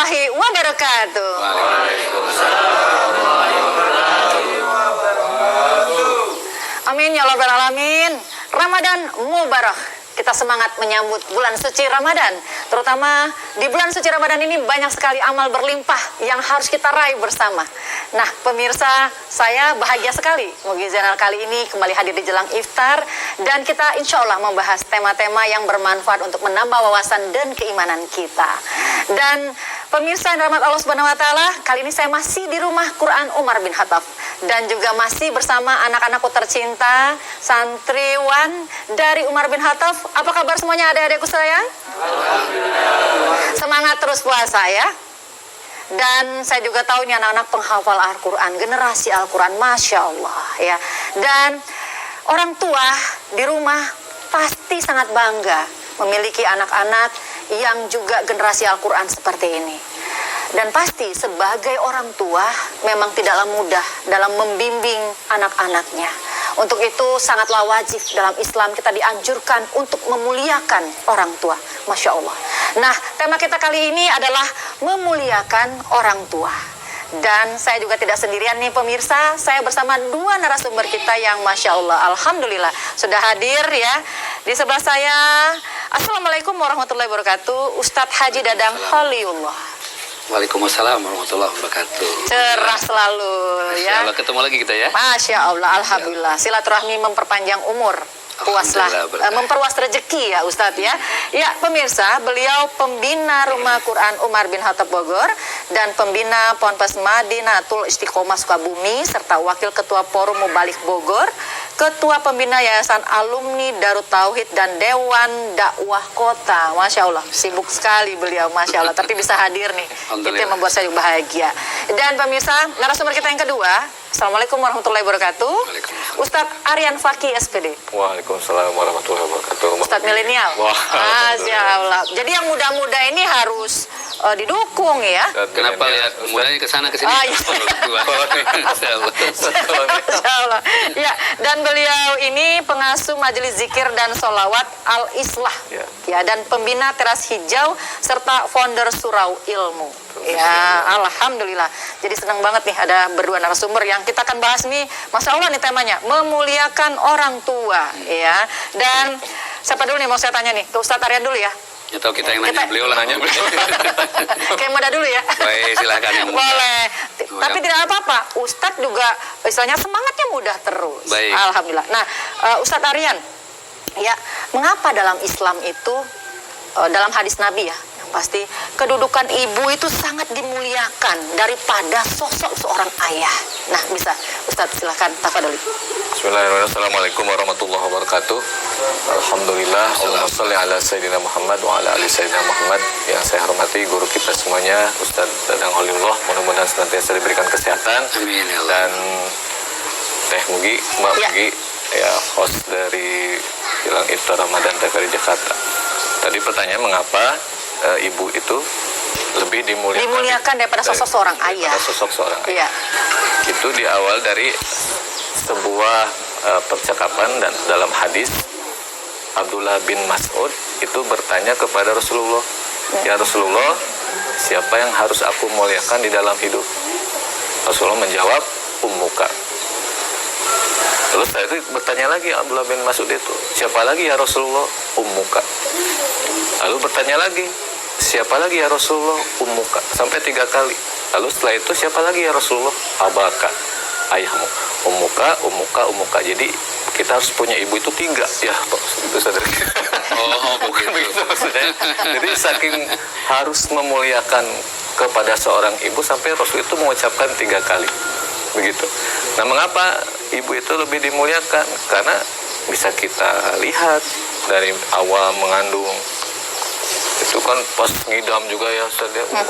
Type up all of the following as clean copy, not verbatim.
warahmatullahi wabarakatuh. Amin ya rabbal alamin. Ramadan mubarak. Kita semangat menyambut bulan suci Ramadan. Terutama di bulan suci Ramadan ini banyak sekali amal berlimpah yang harus kita raih bersama. Nah, pemirsa, saya bahagia sekali Mugi Zainal kali ini kembali hadir di jelang iftar. Dan kita insya Allah membahas tema-tema yang bermanfaat untuk menambah wawasan dan keimanan kita. Dan pemirsa yang rahmat Allah Subhanahu wa Ta'ala, kali ini saya masih di rumah Quran Umar bin Khattab. Dan juga masih bersama anak-anakku tercinta, santriwan dari Umar bin Khattab. Apa kabar semuanya adik-adikku sayang? Semangat terus puasa ya. Dan saya juga tahu ini anak-anak penghafal Al-Quran, generasi Al-Quran, Masya Allah ya. Dan orang tua di rumah pasti sangat bangga memiliki anak-anak yang juga generasi Al-Quran seperti ini. Dan pasti sebagai orang tua memang tidaklah mudah dalam membimbing anak-anaknya. Untuk itu sangatlah wajib dalam Islam kita dianjurkan untuk memuliakan orang tua. Masya Allah. Nah, tema kita kali ini adalah memuliakan orang tua. Dan saya juga tidak sendirian nih pemirsa. Saya bersama dua narasumber kita yang Masya Allah, Alhamdulillah sudah hadir ya. Di sebelah saya, Assalamualaikum warahmatullahi wabarakatuh, Ustadz Haji Dadang Holiullah. Waalaikumsalam warahmatullahi wabarakatuh. Cerah selalu ya. Masya Allah, ketemu lagi kita ya. Masya Allah, Alhamdulillah. Silaturahmi memperpanjang umur. Puaslah, memperluas rezeki ya Ustadz ya. Ya pemirsa, beliau pembina Rumah Quran Umar bin Khattab Bogor dan pembina Ponpes Madinatul Istiqomah Sukabumi serta wakil ketua Forum Mubalik Bogor, ketua pembina Yayasan Alumni Darut Tauhid dan Dewan Dakwah Kota. Masya Allah, sibuk sekali beliau, Masya Allah. Tapi bisa hadir nih, itu yang membuat saya bahagia. Dan pemirsa, narasumber kita yang kedua, Assalamualaikum warahmatullahi wabarakatuh, Ustadz Aryan Fakih SPD. Waalaikumsalam warahmatullahi wabarakatuh. Ustadz milenial. Masya Allah. Jadi yang muda-muda ini harus didukung ya. Kenapa lihat mudanya ke sana ke sini? Oh, iya. Masya Allah. Ya, dan beliau ini pengasuh Majelis Zikir dan Sholawat Al-Islah. Ya, dan pembina Teras Hijau serta founder Surau Ilmu. Ya, Alhamdulillah. Jadi senang banget nih ada berdua narasumber yang kita akan bahas nih. Masya Allah nih temanya, memuliakan orang tua. Ya, dan siapa dulu nih mau saya tanya nih? Ke Ustadz Aryan dulu ya. Ya tahu kita yang nanya, beliau lah nanya. Kayak muda dulu ya. Baik, silakan yang muda. Boleh. Tapi tidak apa-apa. Ustadz juga istilahnya semangatnya mudah terus. Baik. Alhamdulillah. Nah, Ustadz Aryan, ya, mengapa dalam Islam itu dalam hadis Nabi ya, yang pasti kedudukan ibu itu sangat dimuliakan daripada sosok seorang ayah. Nah, bisa Ustadz silakan tafadhol. Bismillahirrahmanirrahim. Assalamualaikum warahmatullahi wabarakatuh. Alhamdulillah. Allahumma sholli ala Sayyidina Muhammad wa ala ali Sayyidina Muhammad. Yang saya hormati guru kita semuanya, Ustadz Dadang Holiullah. Mudah-mudahan senantiasa diberikan kesehatan. Amin ya Allah. Dan Teh Mugi, Mbak Ya. Mugi, ya host dari Jelang Iftar Ramadan TVRI Jakarta. Tadi pertanyaan mengapa ibu itu lebih Dimuliakan daripada sosok seorang ayah. Daripada sosok seorang ayah. Iya. Itu di awal dari sebuah percakapan dan dalam hadis Abdullah bin Mas'ud itu bertanya kepada Rasulullah, ya Rasulullah, siapa yang harus aku muliakan di dalam hidup? Rasulullah menjawab, ummuka. Terus saya itu bertanya lagi Abdullah bin Mas'ud itu, siapa lagi ya Rasulullah? Ummuka. Lalu bertanya lagi, siapa lagi ya Rasulullah? Ummuka. Sampai 3 kali. Lalu setelah itu siapa lagi ya Rasulullah? Abaka, ayahmu. Ummuka. Jadi kita harus punya ibu itu 3 ya, itu saudara. Bukan begitu maksudnya. Jadi saking harus memuliakan kepada seorang ibu sampai Rasul itu mengucapkan 3 kali. Begitu. Nah, mengapa ibu itu lebih dimuliakan? Karena bisa kita lihat dari awal mengandung. Itu kan pas ngidam juga ya, saudara.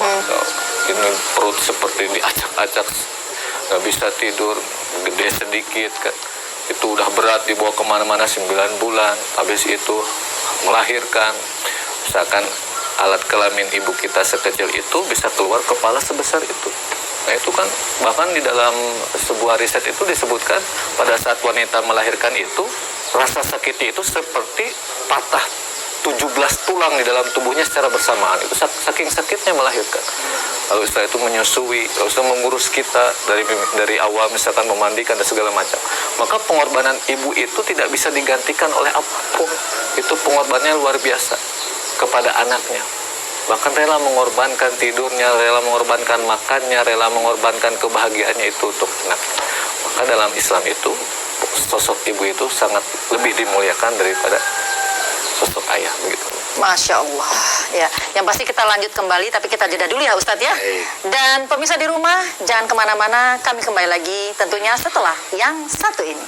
Ini perut seperti diacak-acak, nggak bisa tidur, gede sedikit kan. Itu udah berat, dibawa kemana-mana 9 bulan. Habis itu melahirkan, misalkan alat kelamin ibu kita sekecil itu bisa keluar kepala sebesar itu. Nah itu kan bahkan di dalam sebuah riset itu disebutkan pada saat wanita melahirkan itu rasa sakitnya itu seperti patah 17 tulang di dalam tubuhnya secara bersamaan. Itu saking sakitnya melahirkan. Lalu setelah itu menyusui, lalu setelah mengurus kita dari awal, misalkan memandikan dan segala macam. Maka pengorbanan ibu itu tidak bisa digantikan oleh apapun. Itu pengorbanannya luar biasa kepada anaknya. Bahkan rela mengorbankan tidurnya, rela mengorbankan makannya, rela mengorbankan kebahagiaannya itu untuk anak. Maka dalam Islam itu sosok ibu itu sangat lebih dimuliakan daripada sosok ayah, begitu. Masya Allah. Ya, yang pasti kita lanjut kembali, tapi kita jeda dulu ya Ustadz ya. Dan pemirsa di rumah, jangan kemana-mana, kami kembali lagi tentunya setelah yang satu ini.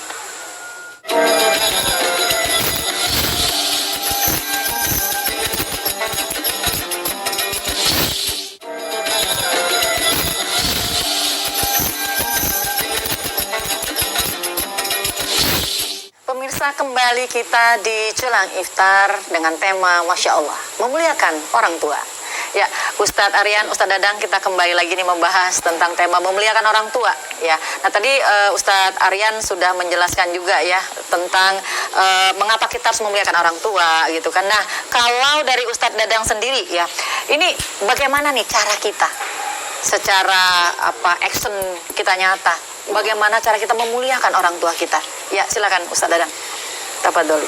Pemirsa, kembali kita di Jelang Iftar dengan tema Masya Allah, memuliakan orang tua. Ya, Ustadz Aryan, Ustadz Dadang, kita kembali lagi nih membahas tentang tema memuliakan orang tua. Ya, nah tadi Ustadz Aryan sudah menjelaskan juga ya tentang mengapa kita harus memuliakan orang tua gitu kan. Nah, kalau dari Ustadz Dadang sendiri ya, ini bagaimana nih cara kita secara action kita nyata? Bagaimana cara kita memuliakan orang tua kita? Ya, silakan Ustadz Dadang. Tafadhol.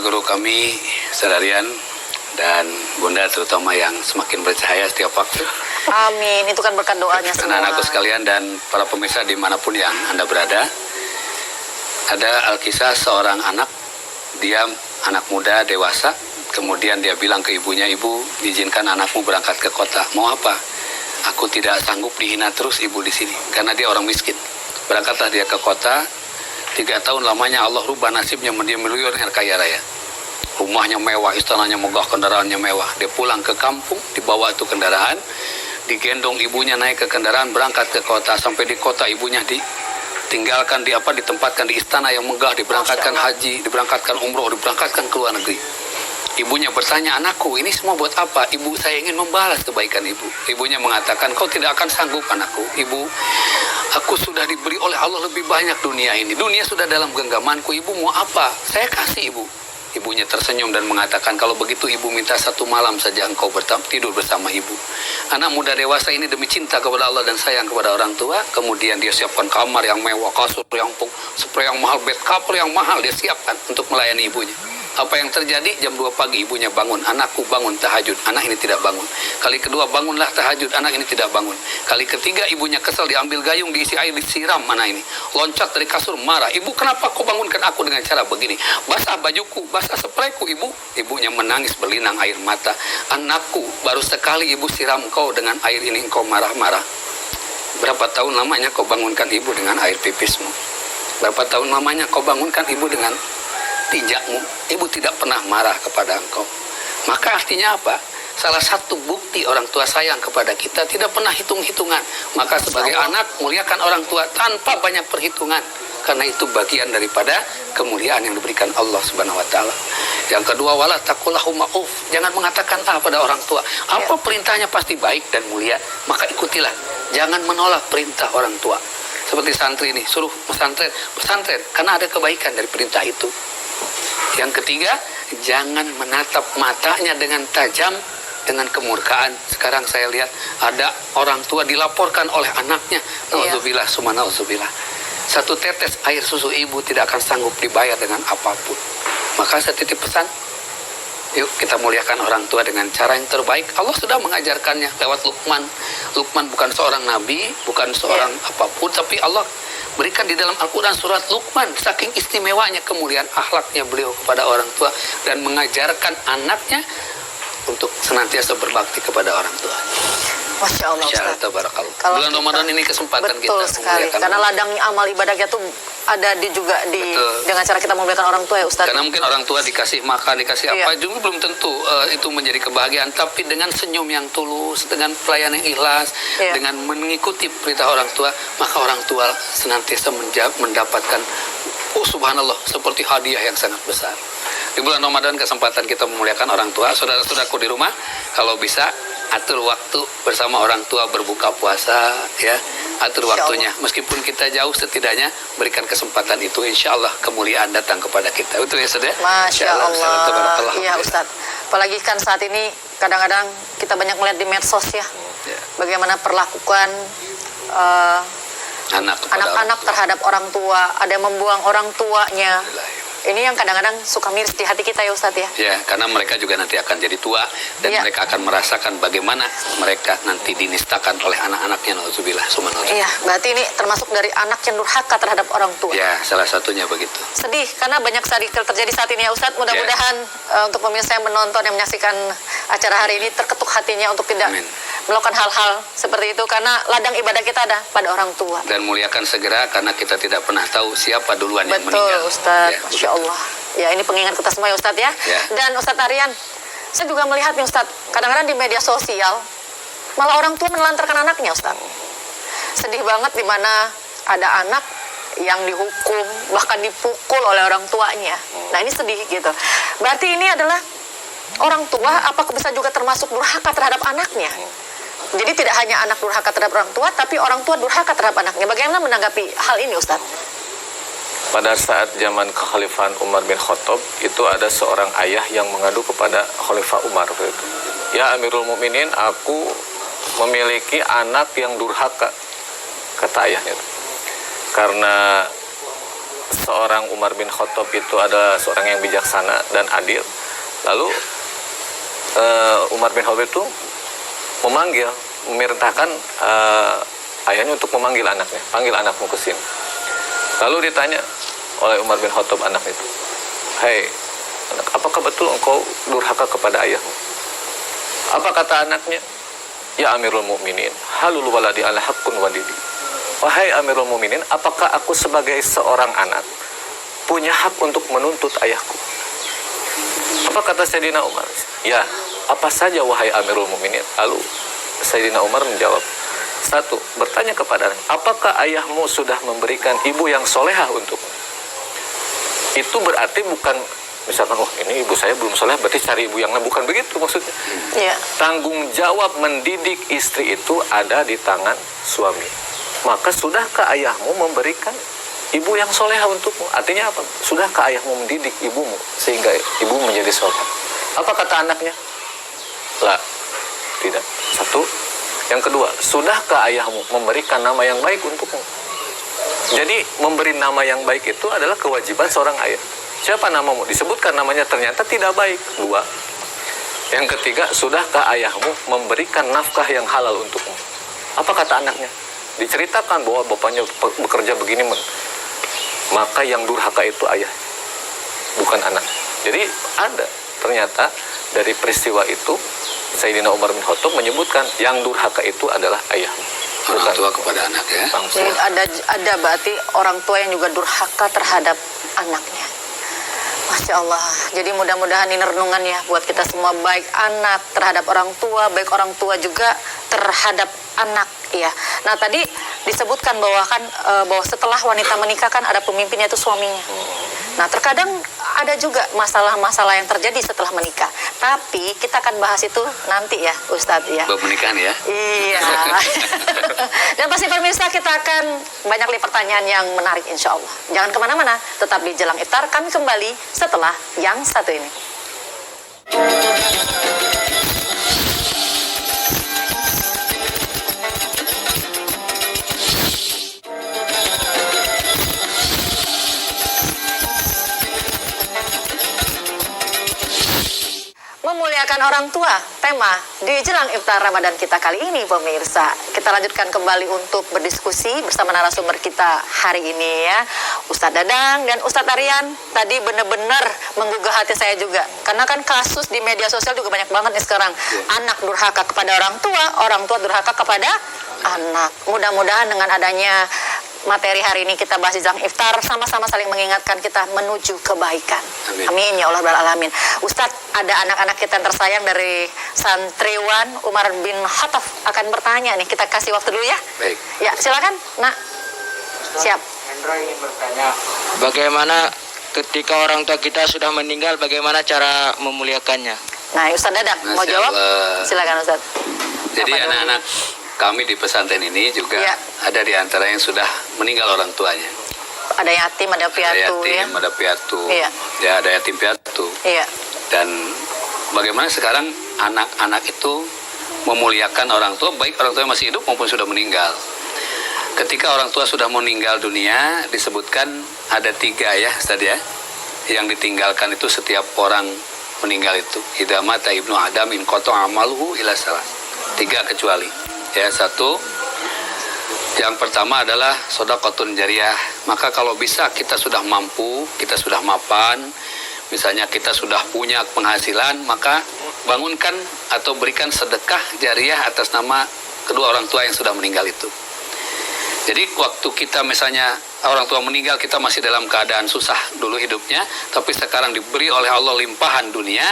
Guru kami, Sadarian dan Bunda terutama yang semakin bercahaya setiap waktu. Amin. Itu kan berkat doanya semua. Anak-anakku sekalian dan para pemirsa dimanapun yang Anda berada. Ada alkisah seorang anak, dia anak muda dewasa, kemudian dia bilang ke ibunya, "Ibu, izinkan anakmu berangkat ke kota." "Mau apa?" "Aku tidak sanggup dihina terus ibu di sini." Karena dia orang miskin. Berangkatlah dia ke kota. 3 tahun lamanya Allah rubah nasibnya menjadi miliuner kaya raya. Rumahnya mewah, istananya megah, kendaraannya mewah. Dia pulang ke kampung, dibawa itu kendaraan, digendong ibunya naik ke kendaraan, berangkat ke kota. Sampai di kota ibunya ditinggalkan, ditempatkan di istana yang megah, diberangkatkan haji, diberangkatkan umroh, diberangkatkan ke luar negeri. Ibunya bertanya, "Anakku, ini semua buat apa?" "Ibu, saya ingin membalas kebaikan ibu." Ibunya mengatakan, "Kau tidak akan sanggup anakku. Ibu, aku sudah diberi oleh Allah lebih banyak dunia ini. Dunia sudah dalam genggamanku. Ibu mau apa? Saya kasih ibu." Ibunya tersenyum dan mengatakan, "Kalau begitu ibu minta 1 malam saja engkau tidur bersama ibu." Anak muda dewasa ini demi cinta kepada Allah dan sayang kepada orang tua, kemudian dia siapkan kamar yang mewah, kasur yang empuk, spray yang mahal, bed cover yang mahal dia siapkan untuk melayani ibunya. Apa yang terjadi? Jam 2 pagi ibunya bangun, "Anakku bangun tahajud." Anak ini tidak bangun. Kali kedua, "Bangunlah tahajud." Anak ini tidak bangun. Kali ketiga ibunya kesal, diambil gayung, diisi air, disiram anak ini. Loncat dari kasur marah, "Ibu, kenapa kau bangunkan aku dengan cara begini? Basah bajuku, basah sprayku ibu." Ibunya menangis berlinang air mata. "Anakku, baru sekali ibu siram kau dengan air ini engkau marah-marah. Berapa tahun lamanya kau bangunkan ibu dengan air pipismu? Berapa tahun lamanya kau bangunkan ibu dengan tinjakmu? Ibu tidak pernah marah kepada engkau." Maka artinya apa? Salah satu bukti orang tua sayang kepada kita, tidak pernah hitung-hitungan. Maka sebagai anak, muliakan orang tua tanpa banyak perhitungan. Karena itu bagian daripada kemuliaan yang diberikan Allah Subhanahu wa Ta'ala. Yang kedua, wala taqullahu ma'uf. Jangan mengatakan pada orang tua. Apa perintahnya pasti baik dan mulia, maka ikutilah. Jangan menolak perintah orang tua. Seperti santri ini, suruh pesantren karena ada kebaikan dari perintah itu. Yang ketiga, jangan menatap matanya dengan tajam, dengan kemurkaan. Sekarang saya lihat ada orang tua dilaporkan oleh anaknya, nauzubillah, summa nauzubillah. 1 tetes air susu ibu tidak akan sanggup dibayar dengan apapun. Maka saya titip pesan, yuk kita muliakan orang tua dengan cara yang terbaik. Allah sudah mengajarkannya lewat Luqman. Luqman bukan seorang nabi, bukan seorang apapun, tapi Allah berikan di dalam Al-Quran surat Luqman. Saking istimewanya kemuliaan akhlaknya beliau kepada orang tua dan mengajarkan anaknya untuk senantiasa berbakti kepada orang tua. Masya Allah, Ustaz. Kalau bulan Ramadan ini kesempatan kita. Betul sekali. Karena ladang amal ibadahnya tuh ada dengan cara kita memuliakan orang tua ya Ustaz. Karena mungkin orang tua dikasih makan, dikasih apa, juga belum tentu itu menjadi kebahagiaan. Tapi dengan senyum yang tulus, dengan pelayanan yang ikhlas, dengan mengikuti perintah orang tua, maka orang tua senantiasa mendapatkan, subhanallah, seperti hadiah yang sangat besar. Di bulan Ramadan kesempatan kita memuliakan orang tua. Saudara-saudaraku di rumah, kalau bisa atur waktu bersama orang tua berbuka puasa, ya, atur Insya waktunya. Meskipun kita jauh, setidaknya berikan kesempatan itu, insya Allah kemuliaan datang kepada kita. Itu ya, Ustaz ya? Masya Insya Allah. Tabarakallah. Iya Ustaz. Apalagi kan saat ini kadang-kadang kita banyak melihat di medsos ya, Ya. bagaimana perlakukan eh, Kepada anak-anak orang terhadap orang tua, ada yang membuang orang tuanya. tua. Ini yang kadang-kadang suka miris di hati kita ya Ustadz ya. Ya, karena mereka juga nanti akan jadi tua dan Iya. mereka akan merasakan bagaimana mereka nanti dinistakan oleh anak-anaknya. Nauzubillah, summa nauzubillah. Iya, berarti ini termasuk dari anak yang durhaka terhadap orang tua. Ya, salah satunya begitu. Sedih karena banyak sekali terjadi saat ini ya Ustadz. Mudah-mudahan untuk pemirsa yang menonton, yang menyaksikan acara hari ini terketuk hatinya untuk tidak Amin. melakukan hal-hal seperti itu, karena ladang ibadah kita ada pada orang tua. Dan muliakan segera karena kita tidak pernah tahu siapa duluan yang Betul meninggal. Ustadz, Ya, Masya Allah. Ya, ini pengingat kita semua ya Ustadz ya. Ya. Dan Ustadz Aryan, saya juga melihat nih Ustadz, kadang-kadang di media sosial malah orang tua menelantarkan anaknya Ustadz. Sedih banget di mana ada anak yang dihukum, bahkan dipukul oleh orang tuanya. Nah, ini sedih gitu. Berarti ini adalah orang tua apakah bisa juga termasuk durhaka terhadap anaknya? Jadi tidak hanya anak durhaka terhadap orang tua, tapi orang tua durhaka terhadap anaknya. Bagaimana menanggapi hal ini Ustadz? Pada saat zaman kekhalifahan Umar bin Khattab, itu ada seorang ayah yang mengadu kepada Khalifah Umar begitu. Ya Amirul Mukminin, aku memiliki anak yang durhaka, kata ayahnya. Karena seorang Umar bin Khattab itu ada seorang yang bijaksana dan adil. Lalu Umar bin Khattab itu memerintahkan ayahnya untuk memanggil anaknya, panggil anakmu ke sini. Lalu ditanya oleh Umar bin Khattab anak itu, "Hei anak, apakah betul engkau durhaka kepada ayahmu?" Apa kata anaknya? "Ya Amirul Mukminin, halul waladi ala haqqun walidi." Wahai Amirul Mukminin, apakah aku sebagai seorang anak punya hak untuk menuntut ayahku? Apa kata Sayyidina Umar? Ya, apa saja wahai Amirul Mukminin? Lalu Sayyidina Umar menjawab, satu, bertanya kepada anak, apakah ayahmu sudah memberikan ibu yang solehah untukmu? Itu berarti bukan, misalkan, oh ini ibu saya belum soleh, berarti cari ibu yang lain. Bukan begitu maksudnya. Iya. Tanggung jawab mendidik istri itu ada di tangan suami. Maka sudahkah ayahmu memberikan ibu yang solehah untukmu? Artinya apa? Sudahkah ayahmu mendidik ibumu sehingga ibu menjadi solehah? Apa kata anaknya? Lah, tidak. Satu. Yang kedua, sudahkah ayahmu memberikan nama yang baik untukmu? Jadi memberi nama yang baik itu adalah kewajiban seorang ayah. Siapa namamu? Disebutkan namanya ternyata tidak baik. Dua. Yang ketiga, sudahkah ayahmu memberikan nafkah yang halal untukmu? Apa kata anaknya? Diceritakan bahwa bapaknya bekerja begini. Maka yang durhaka itu ayah, bukan anak. Jadi ada ternyata dari peristiwa itu Sayyidina Umar bin Khattab menyebutkan yang durhaka itu adalah ayah, Orang tua kepada anak ya. langsung. Jadi ada berarti orang tua yang juga durhaka terhadap anaknya. Masya Allah. Jadi mudah-mudahan ini renungan ya buat kita semua, baik anak terhadap orang tua, baik orang tua juga terhadap anak ya. Nah tadi disebutkan bahwa kan bahwa setelah wanita menikah kan ada pemimpinnya itu suaminya. Nah terkadang ada juga masalah-masalah yang terjadi setelah menikah. Tapi kita akan bahas itu nanti ya Ustadz ya. Pernikahan ya. Iya. Dan pasti pemirsa kita akan banyak nih pertanyaan yang menarik insya Allah. Jangan kemana-mana, tetap di Jelang Iftar. Kami kembali setelah yang satu ini. Memuliakan orang tua, tema di Jelang Iftar Ramadan kita kali ini pemirsa. Kita lanjutkan kembali untuk berdiskusi bersama narasumber kita hari ini ya, Ustadz Dadang dan Ustadz Aryan. Tadi benar-benar menggugah hati saya juga, karena kan kasus di media sosial juga banyak banget nih sekarang. Anak durhaka kepada orang tua durhaka kepada anak. Mudah-mudahan dengan adanya materi hari ini kita bahas di Jelang Iftar, sama-sama saling mengingatkan kita menuju kebaikan. Amin. Amin ya Allah Alamin. Ustadz, ada anak-anak kita yang tersayang dari santriwan Umar bin Khattab akan bertanya nih. Kita kasih waktu dulu ya. Baik. Ya silakan nak. Siap. Hendra ingin bertanya, bagaimana ketika orang tua kita sudah meninggal, bagaimana cara memuliakannya? Nah, Ustaz Dadang mau Masya jawab? Allah. Silakan Ustaz. Jadi Apa dulu? anak-anak kami di pesantren ini juga Iya. ada di antara yang sudah meninggal orang tuanya. Ada yatim, ada piatu Ada ya. yatim, ada piatu. Iya. Ya, ada yatim piatu. Iya. Dan bagaimana sekarang anak-anak itu memuliakan orang tua, baik orang tua yang masih hidup maupun sudah meninggal. Ketika orang tua sudah meninggal dunia, disebutkan ada 3 ya, Ustaz ya, yang ditinggalkan itu setiap orang meninggal itu. Idza mata ibnu Adam in qata'a amaluhu ila salah. 3 kecuali. Ya, 1, yang pertama adalah shadaqatun jariyah. Maka kalau bisa kita sudah mampu, kita sudah mapan, misalnya kita sudah punya penghasilan, maka bangunkan atau berikan sedekah jariyah atas nama kedua orang tua yang sudah meninggal itu. Jadi waktu kita misalnya orang tua meninggal, kita masih dalam keadaan susah dulu hidupnya, tapi sekarang diberi oleh Allah limpahan dunia,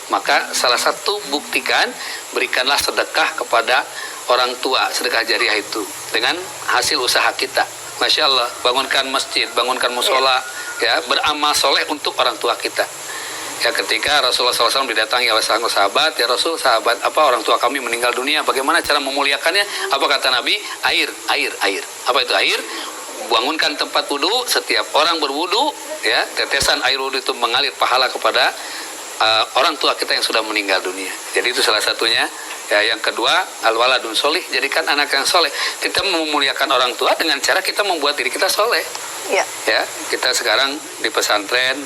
maka salah satu buktikan, berikanlah sedekah kepada orang tua, sedekah jariah itu dengan hasil usaha kita. Masya Allah, bangunkan masjid, bangunkan musola, ya, beramal soleh untuk orang tua kita. Ya, ketika Rasulullah SAW didatangi oleh sang sahabat, ya Rasul, sahabat apa orang tua kami meninggal dunia, bagaimana cara memuliakannya? Apa kata Nabi? Air. Apa itu air? Bangunkan tempat wudhu, setiap orang berwudhu, ya, tetesan air wudhu itu mengalir pahala kepada orang tua kita yang sudah meninggal dunia. Jadi itu salah satunya. Ya, yang kedua, al-waladun solih, jadikan anak yang soleh. Kita memuliakan orang tua dengan cara kita membuat diri kita soleh. Iya. Ya, kita sekarang di pesantren,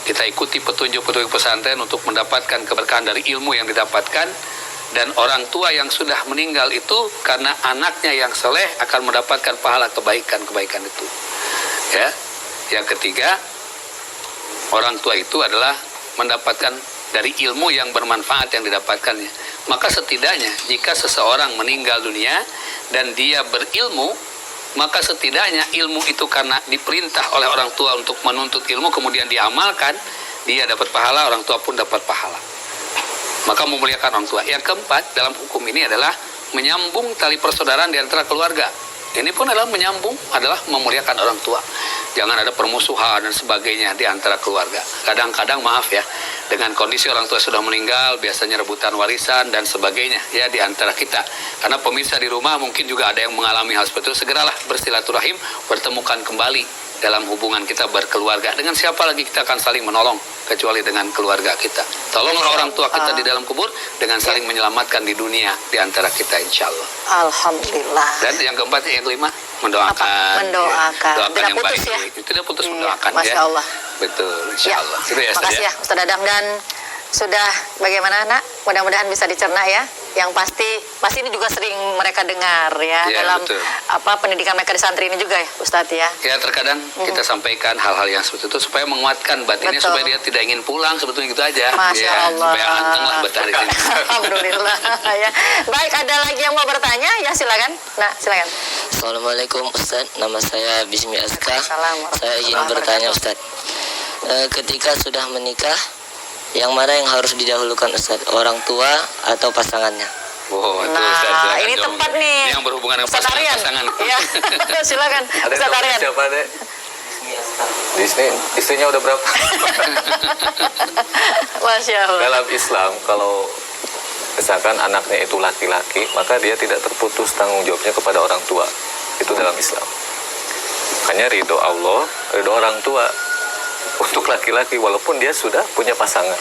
kita ikuti petunjuk-petunjuk pesantren untuk mendapatkan keberkahan dari ilmu yang didapatkan, dan orang tua yang sudah meninggal itu karena anaknya yang soleh akan mendapatkan pahala kebaikan itu. Ya, yang ketiga, orang tua itu adalah mendapatkan dari ilmu yang bermanfaat yang didapatkannya. Maka setidaknya jika seseorang meninggal dunia dan dia berilmu, maka setidaknya ilmu itu karena diperintah oleh orang tua untuk menuntut ilmu kemudian diamalkan, dia dapat pahala, orang tua pun dapat pahala. Maka memuliakan orang tua. Yang keempat dalam hukum ini adalah menyambung tali persaudaraan di antara keluarga. Ini pun adalah menyambung, adalah memuliakan orang tua. Jangan ada permusuhan dan sebagainya di antara keluarga. Kadang-kadang maaf ya, dengan kondisi orang tua sudah meninggal, biasanya rebutan warisan dan sebagainya ya di antara kita. Karena pemirsa di rumah mungkin juga ada yang mengalami hal seperti itu. Segeralah bersilaturahim, bertemukan kembali dalam hubungan kita berkeluarga. Dengan siapa lagi kita akan saling menolong kecuali dengan keluarga kita. Tolonglah orang tua kita di dalam kubur dengan saling menyelamatkan di dunia di antara kita, insya Allah. Alhamdulillah. Dan yang keempat, yang kelima, mendoakan. Apa? Mendoakan. Ya. Tidak Yang putus baik. ya? Tidak putus Iya, mendoakan Masya ya. Allah. Betul, insya Ya. Allah. Itu ya, Ustaz, Makasih ya Ustaz Dadang, dan sudah bagaimana nak? Mudah-mudahan bisa dicerna ya. Yang pasti ini juga sering mereka dengar ya, Ya, dalam betul. pendidikan mereka di santri ini juga ya Ustadz ya. Ya, terkadang kita sampaikan hal-hal yang seperti itu supaya menguatkan batinnya, Betul. supaya dia tidak ingin pulang, sebetulnya gitu aja. Masya Ya, Allah. supaya anteng lah betah di sini. Alhamdulillah ya. Baik, ada lagi yang mau bertanya? Ya silakan. Nah, silakan. Assalamualaikum Ustaz, nama saya Bismi Aska. Waalaikumsalam Saya izin warahmatullahi bertanya Ustaz, ketika sudah menikah, yang mana yang harus didahulukan Ustaz, orang tua atau pasangannya? Oh, itu Nah, Ustaz, silakan ini jawab. tepat nih. Ini yang berhubungan dengan Ustadz Aryan. pasangan. Ya, silakan. Ada Ustadz namanya Aryan. siapa, Dek? Di sini istrinya udah berapa? Masya Allah. Dalam Islam, kalau misalkan anaknya itu laki-laki, maka dia tidak terputus tanggung jawabnya kepada orang tua. Itu dalam Islam. Makanya ridho Allah, ridho orang tua untuk laki-laki walaupun dia sudah punya pasangan.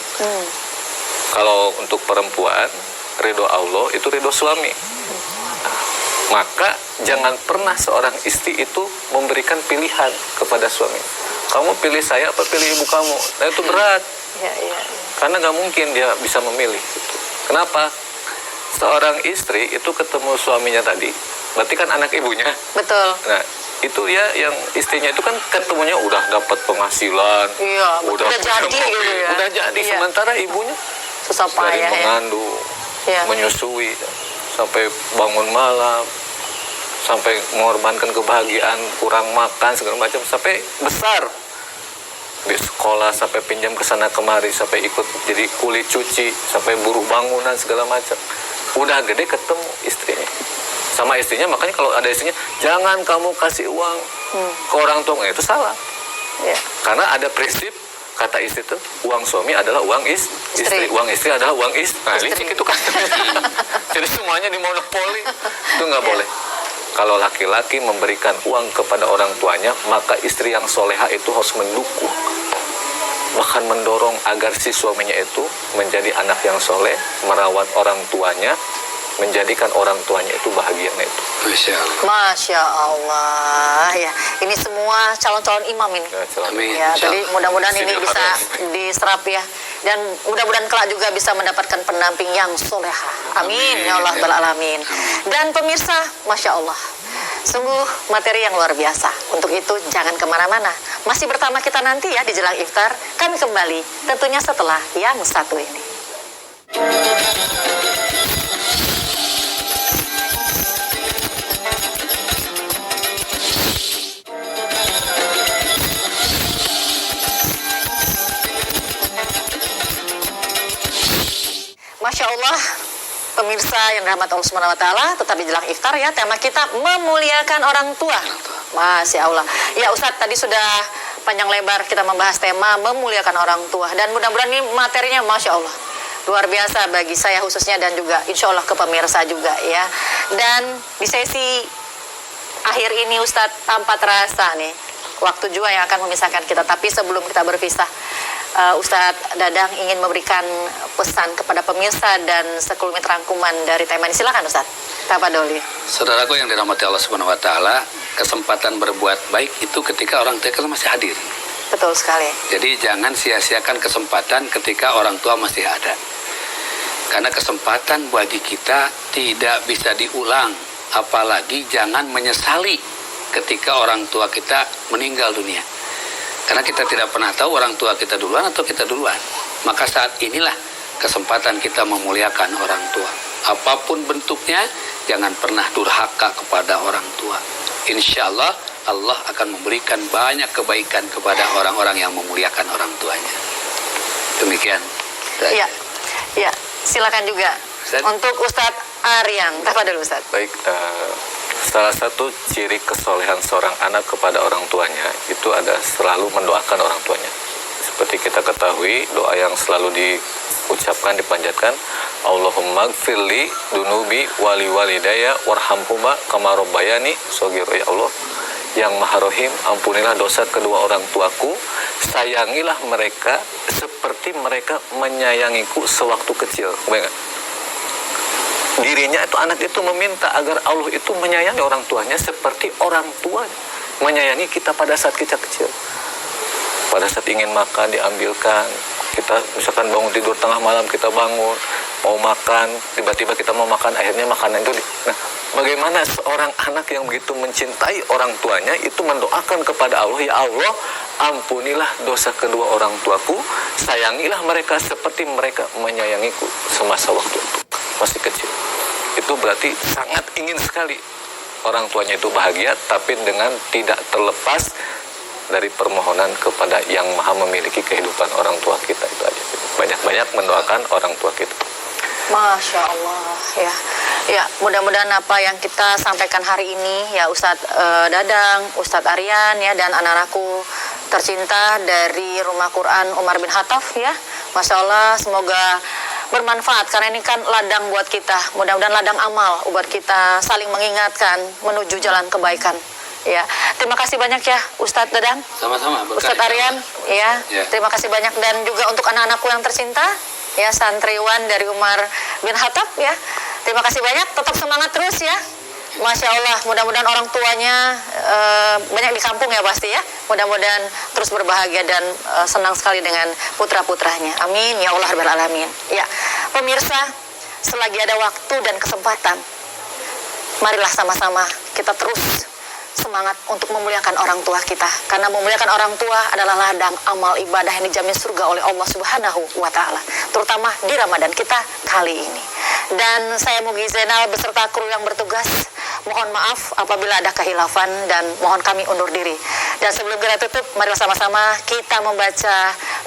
Kalau untuk perempuan, ridho Allah itu ridho suami. Maka jangan pernah seorang istri itu memberikan pilihan kepada suami. Kamu pilih saya apa pilih ibu kamu? Nah, itu berat. Ya, ya. Karena nggak mungkin dia bisa memilih. Kenapa? Seorang istri itu ketemu suaminya tadi, berarti kan anak ibunya. Betul. Nah, itu ya yang istrinya itu kan ketemunya udah dapat penghasilan, Iya, betul. Udah punya jadi mobil, gitu ya. udah jadi. Iya. Sementara ibunya Susah dari payah ya. mengandung, Iya. menyusui, sampai bangun malam, sampai mengorbankan kebahagiaan, kurang makan segala macam, sampai besar di sekolah, sampai pinjam ke sana kemari, sampai ikut jadi kuli cuci, sampai buruh bangunan segala macam. Udah gede ketemu istrinya, sama istrinya. Makanya kalau ada istrinya, jangan kamu kasih uang ke orang tua, itu salah. Ya. Karena ada prinsip kata istri itu uang suami adalah uang istri, uang istri adalah uang nah licik itu kan. Jadi semuanya dimonopoli, itu nggak boleh. Kalau laki-laki memberikan uang kepada orang tuanya, maka istri yang soleha itu harus mendukung, bahkan mendorong agar si suaminya itu menjadi anak yang soleh, merawat orang tuanya, menjadikan orang tuanya itu bahagia itu. Masya Allah. Masya Allah ya. Ini semua calon-calon imam ini. Amin. Ya, Insya jadi Allah. mudah-mudahan ini Sini bisa harus. diserap ya. Dan mudah-mudahan kelak juga bisa mendapatkan pendamping yang soleha. Amin, Amin. ya Allah Rabbal Alamin. Dan pemirsa, Masya Allah, sungguh materi yang luar biasa. Untuk itu jangan kemana-mana. Masih bersama kita nanti ya di Jelang Iftar. Kami kembali tentunya setelah yang satu ini. Masya Allah, pemirsa yang dirahmati Allah Subhanahu wa Ta'ala, tetap di Jelang Iftar ya. Tema kita memuliakan orang tua. Masya Allah. Ya Ustadz, tadi sudah panjang lebar kita membahas tema memuliakan orang tua. Dan mudah-mudahan ini materinya Masya Allah luar biasa bagi saya khususnya dan juga insya Allah ke pemirsa juga ya. Dan di sesi akhir ini Ustadz, tanpa terasa nih waktu juga yang akan memisahkan kita. Tapi sebelum kita berpisah, Ustadz Dadang ingin memberikan pesan kepada pemirsa dan sekelumit rangkuman dari tema ini. Silakan Ustadz Tafadholi. Saudaraku yang dirahmati Allah Subhanahu wa Ta'ala, kesempatan berbuat baik itu ketika orang tua kita masih hadir. Betul sekali. Jadi jangan sia-siakan kesempatan ketika orang tua masih ada. Karena kesempatan bagi kita tidak bisa diulang. Apalagi jangan menyesali ketika orang tua kita meninggal dunia. Karena kita tidak pernah tahu orang tua kita duluan atau kita duluan. Maka saat inilah kesempatan kita memuliakan orang tua. Apapun bentuknya, jangan pernah durhaka kepada orang tua. Insya Allah, Allah akan memberikan banyak kebaikan kepada orang-orang yang memuliakan orang tuanya. Demikian. Iya, ya. Silakan juga Ustadz. untuk Ustadz Aryan. Tafadhol Ustadz. Baik, salah satu ciri kesolehan seorang anak kepada orang tuanya itu ada selalu mendoakan orang tuanya. Seperti kita ketahui, doa yang selalu diucapkan, dipanjatkan, Allahumma gfirli dunubi wali walidaya warhamhuma kama rabbayani shaghira. Ya Allah yang Maha Rahim, ampunilah dosa kedua orang tuaku, sayangilah mereka seperti mereka menyayangiku sewaktu kecil. Bayangkan, dirinya itu, anak itu meminta agar Allah itu menyayangi orang tuanya seperti orang tua menyayangi kita pada saat kita kecil. Pada saat ingin makan diambilkan, kita misalkan bangun tidur tengah malam, kita bangun mau makan, tiba-tiba kita mau makan, akhirnya makanan itu nah, bagaimana seorang anak yang begitu mencintai orang tuanya itu mendoakan kepada Allah, ya Allah ampunilah dosa kedua orang tuaku, sayangilah mereka seperti mereka menyayangiku semasa waktu itu masih kecil. Itu berarti sangat ingin sekali orang tuanya itu bahagia, tapi dengan tidak terlepas dari permohonan kepada yang maha memiliki kehidupan orang tua kita. Itu aja. Banyak-banyak mendoakan orang tua kita. Masya Allah ya. Ya, mudah-mudahan apa yang kita sampaikan hari ini ya Ustadz Dadang, Ustadz Aryan ya, dan anak-anakku tercinta dari Rumah Quran Umar bin Khattab ya. Masya Allah, semoga bermanfaat karena ini kan ladang buat kita. Mudah-mudahan ladang amal buat kita saling mengingatkan menuju jalan kebaikan. Ya, terima kasih banyak ya Ustadz Dadang, Sama-sama. berkah. Ustadz Aryan ya. Ya. Terima kasih banyak dan juga untuk anak-anakku yang tercinta ya, santriwan dari Umar bin Khattab ya. Terima kasih banyak, tetap semangat terus ya. Masya Allah, mudah-mudahan orang tuanya banyak di kampung ya pasti ya. Mudah-mudahan terus berbahagia dan senang sekali dengan putra-putranya. Amin ya Allah Rabbal Alamin. Ya, pemirsa, selagi ada waktu dan kesempatan, marilah sama-sama kita terus semangat untuk memuliakan orang tua kita. Karena memuliakan orang tua adalah ladang amal ibadah yang dijamin surga oleh Allah Subhanahu wa Ta'ala, terutama di Ramadan kita kali ini. Dan saya Mugi Zainal beserta kru yang bertugas mohon maaf apabila ada kehilafan dan mohon kami undur diri. Dan sebelum kita tutup, marilah sama-sama kita membaca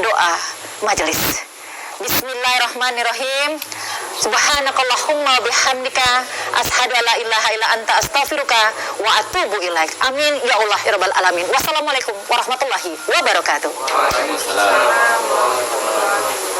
doa majelis. Bismillahirrahmanirrahim. Subhanakallahumma bihamdika ashhadu an la ilaha illa anta astaghfiruka wa atubu ilaik. Amin ya Allah ya rabbal alamin. Wassalamualaikum warahmatullahi wabarakatuh. Waalaikumsalam.